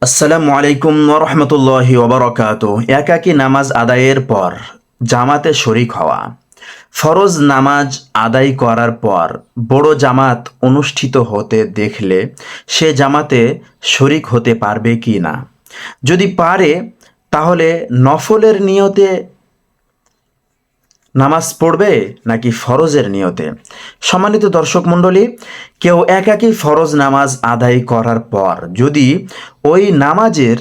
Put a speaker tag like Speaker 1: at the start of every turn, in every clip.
Speaker 1: আসসালামু আলাইকুম রহমতুল্লাহি ওবরাকাতুহ। একাকী নামাজ আদায়ের পর জামাতে শরিক হওয়া। ফরজ নামাজ আদায় করার পর বড় জামাত অনুষ্ঠিত হতে দেখলে সে জামাতে শরিক হতে পারবে কি না? যদি পারে তাহলে নফলের নিয়তে নামাজ পড়বে নাকি ফরজের নিয়তে? সম্মানিত দর্শক মণ্ডলী, কেউ একাকী ফরজ নামাজ আদায় করার পর যদি ওই নামাজের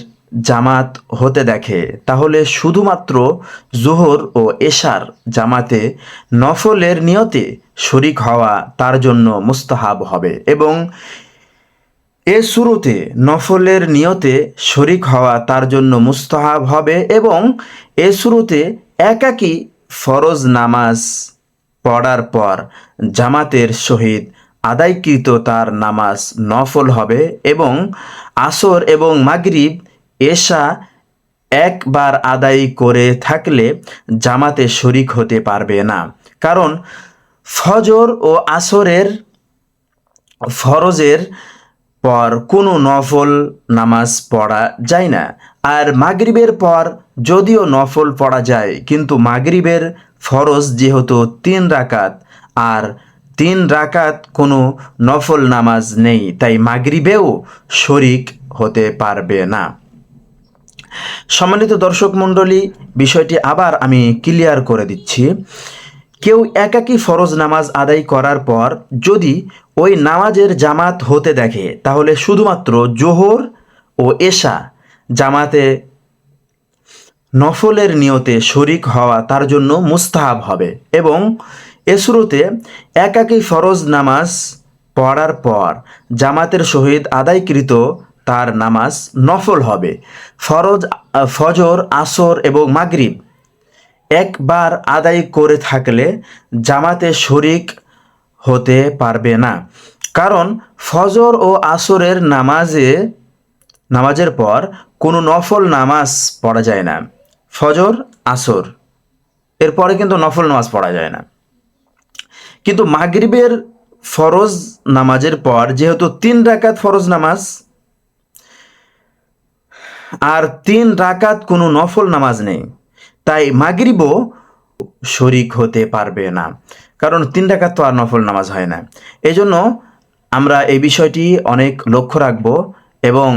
Speaker 1: জামাত হতে দেখে তাহলে শুধুমাত্র জোহর ও এশার জামাতে নফলের নিয়তে শরিক হওয়া তার জন্য মুস্তাহাব হবে এবং এ শুরুতে নফলের নিয়তে শরিক হওয়া তার জন্য মুস্তাহাব হবে এবং এ শুরুতে একাকী ফরজ নামাজ পড়ার পর জামাতের সহিত আদায়কৃত তার নামাজ নফল হবে এবং আসর এবং মাগরিব এশা একবার আদায় করে থাকলে জামাতে শরিক হতে পারবে না। কারণ ফজর ও আসরের ফরজের পর কোনো নফল নামাজ পড়া যায় না। আর মাগরিবের পর যদিও নফল পড়া যায়, কিন্তু মাগরিবের ফরজ যেহেতু 3 রাকাত আর 3 রাকাত কোনো নফল নামাজ নেই, তাই মাগরিবেও শরিক হতে পারবে না। সম্মানিত দর্শক মণ্ডলী, বিষয়টি আবার আমি ক্লিয়ার করে দিচ্ছি। কেউ একাকী ফরজ নামাজ আদায় করার পর যদি ওই নামাজের জামাত হতে দেখে তাহলে শুধুমাত্র জোহর ও এশা জামাতে নফলের নিয়তে শরিক হওয়া তার জন্য মুস্তাহাব হবে এবং এ শুরুতে একাকী ফরজ নামাজ পড়ার পর জামাতের সহিত আদায়কৃত তার নামাজ নফল হবে। ফজর, আসর এবং মাগরিব একবার আদায় করে থাকলে জামাতে শরিক হতে পারবে না। কারণ ফজর ও আসরের নামাজের পর কোনো নফল নামাজ পড়া যায় না। ফজর, আসর এরপরে কিন্তু নফল নামাজ পড়া যায় না। কিন্তু মাগরিবের ফরজ নামাজের পর যেহেতু 3 রাকাত ফরজ নামাজ আর 3 রাকাত কোনো নফল নামাজ নেই, তাই মাগরিবও শরিক হতে পারবে না। কারণ 3 রাকাত তো আর নফল নামাজ হয় না। এজন্য আমরা এই বিষয়টি অনেক লক্ষ্য রাখব এবং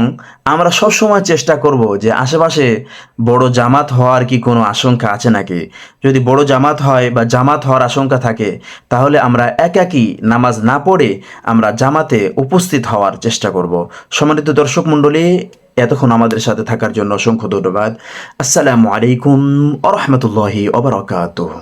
Speaker 1: আমরা সবসময় চেষ্টা করব যে আশেপাশে বড় জামাত হওয়ার কি কোনো আশঙ্কা আছে নাকি। যদি বড় জামাত হয় বা জামাত হওয়ার আশঙ্কা থাকে তাহলে আমরা একাকী নামাজ না পড়ে আমরা জামাতে উপস্থিত হওয়ার চেষ্টা করব। সম্মানিত দর্শক মণ্ডলী, এতক্ষণ আমাদের সাথে থাকার জন্য অসংখ্য ধন্যবাদ। আসসালামু আলাইকুম ওয়া রাহমাতুল্লাহি ওয়া বারাকাতুহু।